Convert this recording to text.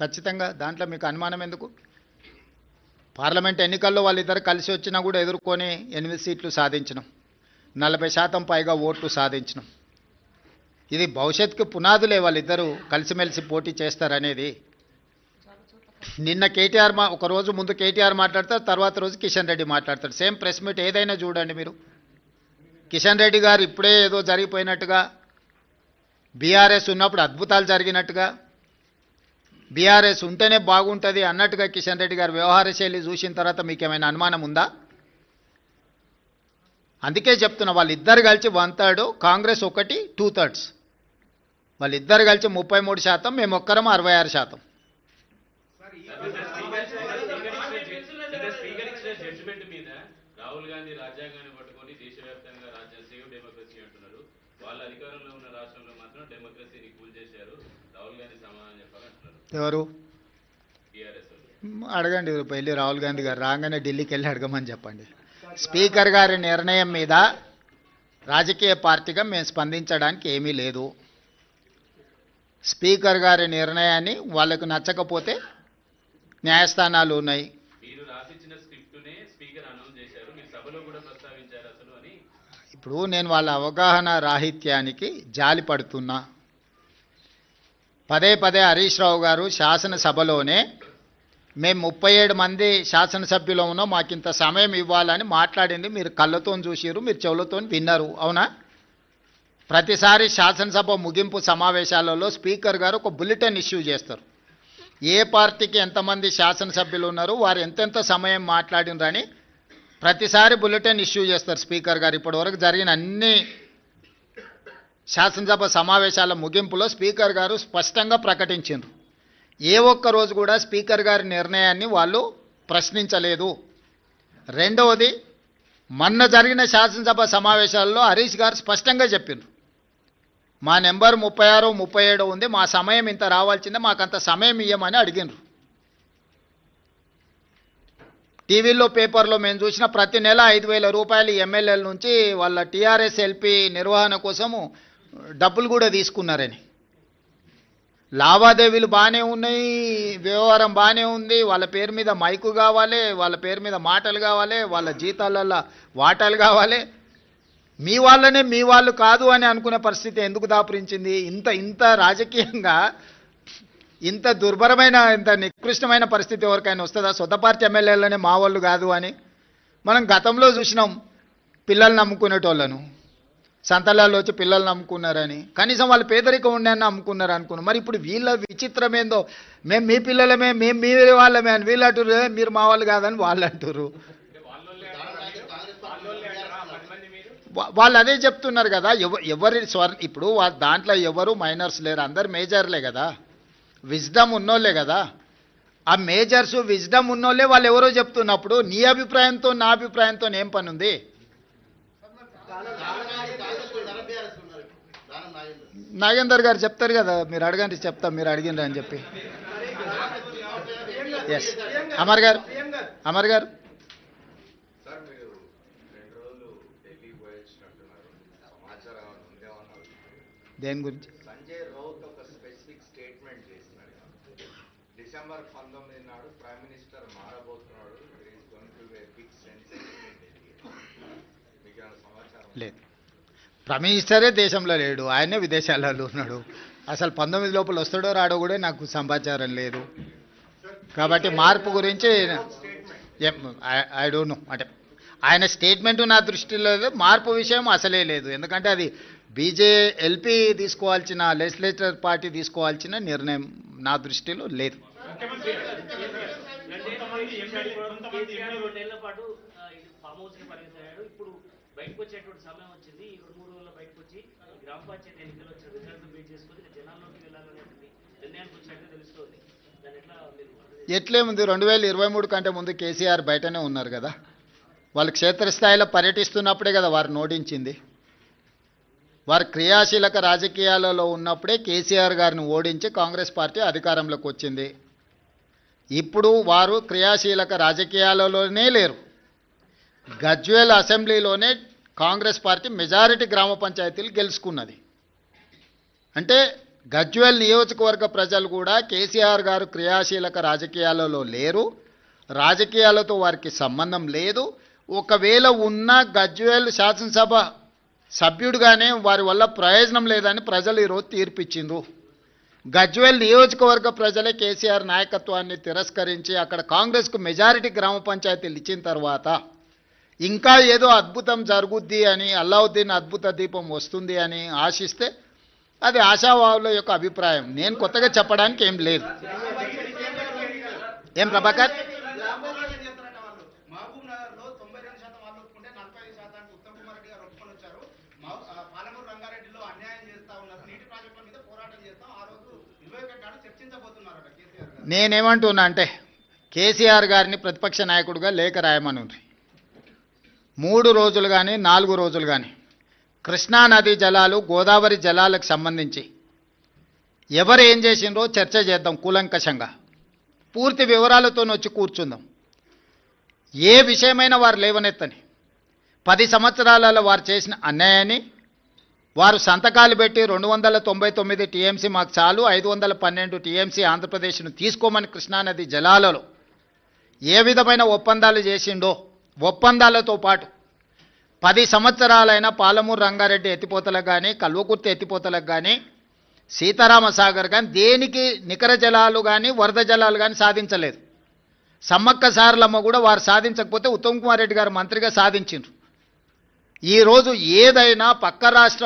ఖచ్చితంగా దాంట్లో మీకు అనుమానం ఎందుకు? పార్లమెంట్ ఎన్నికల్లో వాళ్ళిద్దరు కలిసి వచ్చినా కూడా ఎదుర్కొని 8 సీట్లు సాధించినాం, 40% పైగా ఓట్లు సాధించినాం. ఇది భవిష్యత్తుకు పునాదులే వాళ్ళిద్దరూ కలిసిమెలిసి పోటీ చేస్తారనేది. నిన్న కేటీఆర్ ఒక రోజు ముందు కేటీఆర్ మాట్లాడతారు, తర్వాత రోజు కిషన్ రెడ్డి మాట్లాడతాడు. సేమ్ ప్రెస్ మీట్ ఏదైనా చూడండి మీరు. కిషన్ రెడ్డి గారు ఇప్పుడే ఏదో జరిగిపోయినట్టుగా, బీఆర్ఎస్ ఉన్నప్పుడు అద్భుతాలు జరిగినట్టుగా, బీఆర్ఎస్ ఉంటేనే బాగుంటుంది అన్నట్టుగా కిషన్ రెడ్డి గారు వ్యవహార శైలి చూసిన తర్వాత మీకు ఏమైనా అనుమానం ఉందా? అందుకే చెప్తున్నా, వాళ్ళిద్దరు కలిసి 1/3, కాంగ్రెస్ ఒకటి 2/3. వాళ్ళిద్దరు కలిసి 33%, మేము ఒక్కరం 66%. రాహుల్ గాంధీ రాజ్యాంగాన్ని పట్టుకొని దేశవ్యాప్తంగా సేవ్ డెమోక్రసీ అంటున్నారు. వాళ్ళ అధికారంలో ఉన్న రాష్ట్రంలో మాత్రం డెమోక్రసీని కూల్ చేశారు. రాహుల్ గాంధీ సమాధానం చెప్పాలంటున్నారు. ఎవరు? టీఆర్ఎస్ అడగండి, వెళ్ళి రాహుల్ గాంధీ గారు రాగానే ఢిల్లీకి వెళ్ళి అడగమని చెప్పండి. స్పీకర్ గారి నిర్ణయం మీద రాజకీయ పార్టీగా మేము స్పందించడానికి ఏమీ లేదు. స్పీకర్ గారి నిర్ణయాన్ని వాళ్ళకు నచ్చకపోతే న్యాయస్థానాలు ఉన్నాయి. ఇప్పుడు నేను వాళ్ళ అవగాహన రాహిత్యానికి జాలి పడుతున్నా. పదే పదే హరీష్ రావు గారు శాసనసభలోనే మేము 37 మంది శాసనసభ్యులు ఉన్నాం, మాకింత సమయం ఇవ్వాలని మాట్లాడింది మీరు కళ్ళతో చూసిరు, మీరు చెవులతో విన్నారు, అవునా? ప్రతిసారి శాసనసభ ముగింపు సమావేశాలలో స్పీకర్ గారు ఒక బులెటిన్ ఇష్యూ చేస్తారు. ఏ పార్టీకి ఎంతమంది శాసనసభ్యులు ఉన్నారు, వారు ఎంతెంత సమయం మాట్లాడినరని ప్రతిసారి బులెటిన్ ఇష్యూ చేస్తారు స్పీకర్ గారు. ఇప్పటివరకు జరిగిన అన్ని శాసనసభ సమావేశాల ముగింపులో స్పీకర్ గారు స్పష్టంగా ప్రకటించారు. ఏ ఒక్క రోజు కూడా స్పీకర్ గారి నిర్ణయాన్ని వాళ్ళు ప్రశ్నించలేదు. రెండవది, మొన్న జరిగిన శాసనసభ సమావేశాల్లో హరీష్ గారు స్పష్టంగా చెప్పారు, మా నెంబర్ 36, 37 ఉంది, మా సమయం ఇంత రావాల్సిందే, మాకంత సమయం ఇవ్వమని అడిగినారు. టీవీలో పేపర్లో మేము చూసిన ప్రతి నెల 5,000 రూపాయలు ఎమ్మెల్యేల నుంచి వాళ్ళ టీఆర్ఎస్ ఎల్పీ నిర్వహణ కోసము డబ్బులు కూడా తీసుకున్నారని. లావాదేవీలు బాగానే ఉన్నాయి, వ్యవహారం బాగానే ఉంది, వాళ్ళ పేరు మీద మైకు కావాలి, వాళ్ళ పేరు మీద మాటలు కావాలి, వాళ్ళ జీతాలల్లో వాటాలు కావాలి. మీ వాళ్ళనే మీ వాళ్ళు కాదు అని అనుకునే పరిస్థితి ఎందుకు దాపురించింది? ఇంత రాజకీయంగా ఇంత దుర్భరమైన, ఇంత నికృష్టమైన పరిస్థితి ఎవరికైనా వస్తుందా? సొంత పార్టీ ఎమ్మెల్యేలనే మా వాళ్ళు కాదు అని. మనం గతంలో చూసినాం, పిల్లలు నమ్ముకునేటోళ్ళను సంతలాల్లో వచ్చి పిల్లలు నమ్ముకున్నారని. కనీసం వాళ్ళు పేదరికం ఉండని నమ్ముకున్నారు అనుకున్నాం. మరి ఇప్పుడు వీళ్ళ విచిత్రం ఏందో, మేము మీ పిల్లలమే, మేము మీ వాళ్ళమే అని వీళ్ళు అంటారు, మీరు మా వాళ్ళు కాదని వాళ్ళు అంటారు. వాళ్ళు అదే చెప్తున్నారు కదా. ఎవరి ఇప్పుడు దాంట్లో ఎవరు మైనర్స్ లేరు, అందరు మేజర్లే కదా, విజ్డమ్ ఉన్నోళ్ళే కదా. ఆ మేజర్స్ విజ్డమ్ ఉన్నోళ్ళే వాళ్ళు ఎవరో చెప్తున్నప్పుడు నీ అభిప్రాయంతో నా అభిప్రాయంతో ఏం పని ఉంది? నాగేందర్ గారు చెప్తారు కదా, మీరు అడగండి, చెప్తాం, మీరు అడిగిండ్రు అని చెప్పి. ఎస్, అమర్ గారు. దేని గురించి? సంజయ్ రౌత్ ఒక స్పెసిఫిక్ స్టేట్మెంట్ చేసినాడు. డిసెంబర్ 19 నాడు ప్రైమ్ మినిస్టర్ మారబోతున్నాడు, లేదు. ప్రైమ్ మినిస్టరే దేశంలో లేడు, ఆయనే విదేశాలలో ఉన్నాడు. అసలు 19 లోపల వస్తాడో రాడో కూడా నాకు సమాచారం లేదు. కాబట్టి మార్పు గురించి ఐ డోంట్ నో. అంటే ఆయన స్టేట్మెంటు నా దృష్టిలో లేదు, మార్పు విషయం అసలే లేదు. ఎందుకంటే అది ఎల్పీ తీసుకోవాల్సిన, లెజిస్లేచర్ పార్టీ తీసుకోవాల్సిన నిర్ణయం నా దృష్టిలో లేదు. ఎట్లేముంది, 2023 కంటే ముందు కేసీఆర్ బయటనే ఉన్నారు కదా. వాళ్ళు క్షేత్రస్థాయిలో పర్యటిస్తున్నప్పుడే కదా వారు ఓడించింది. వారు క్రియాశీలక రాజకీయాలలో ఉన్నప్పుడే కేసీఆర్ గారిని ఓడించి కాంగ్రెస్ పార్టీ అధికారంలోకి వచ్చింది. ఇప్పుడు వారు క్రియాశీలక రాజకీయాలలోనే లేరు. గజ్వేల్ అసెంబ్లీలోనే కాంగ్రెస్ పార్టీ మెజారిటీ గ్రామ పంచాయతీలు గెలుచుకున్నది. అంటే గజ్వేల్ నియోజకవర్గ ప్రజలు కూడా కేసీఆర్ గారు క్రియాశీలక రాజకీయాలలో లేరు, రాజకీయాలతో వారికి సంబంధం లేదు. ఒకవేళ ఉన్న గజ్వేల్ శాసనసభ సభ్యుడిగానే వారి వల్ల ప్రయోజనం లేదని ప్రజలు ఈరోజు తీర్పిచ్చిండ్రు. గజ్వేల్ నియోజకవర్గ ప్రజలే కేసీఆర్ నాయకత్వాన్ని తిరస్కరించి అక్కడ కాంగ్రెస్కు మెజారిటీ గ్రామ పంచాయతీలు ఇచ్చిన తర్వాత ఇంకా ఏదో అద్భుతం జరుగుద్ది అని, అల్లావుద్దీన్ అద్భుత దీపం వస్తుంది అని ఆశిస్తే అది ఆశావాహుల యొక్క అభిప్రాయం. నేను కొత్తగా చెప్పడానికి ఏం లేదు. ఏం ప్రభాకర్? నేనేమంటున్నా అంటే కేసీఆర్ గారిని ప్రతిపక్ష నాయకుడిగా లేఖ రాయమనుంది. 3 రోజులు కానీ 4 రోజులు కానీ కృష్ణానది జలాలు గోదావరి జలాలకు సంబంధించి ఎవరు ఏం చేసిండ్రో చర్చ చేద్దాం కూలంకషంగా, పూర్తి వివరాలతో వచ్చి కూర్చుందాం. ఏ విషయమైనా వారు లేవనెత్తని 10 సంవత్సరాలలో వారు చేసిన అన్యాయాన్ని వారు సంతకాలు పెట్టి 299 టీఎంసీ మాకు చాలు, 512 టీఎంసీ ఆంధ్రప్రదేశ్ను తీసుకోమని కృష్ణానది జలాలలో ఏ విధమైన ఒప్పందాలు చేసిండో, ఒప్పందాలతో పాటు 10 సంవత్సరాలైన పాలమూరు రంగారెడ్డి ఎత్తిపోతలకు కానీ, కల్వకుర్తి ఎత్తిపోతలకు కానీ, సీతారామసాగర్ కానీ దేనికి నికర జలాలు కానీ వరద జలాలు కానీ సాధించలేదు. సమ్మక్క సారలమ్మ కూడా వారు సాధించకపోతే ఉత్తమ్ కుమార్ రెడ్డి గారు మంత్రిగా సాధించిండ్రు. ఈరోజు ఏదైనా పక్క రాష్ట్ర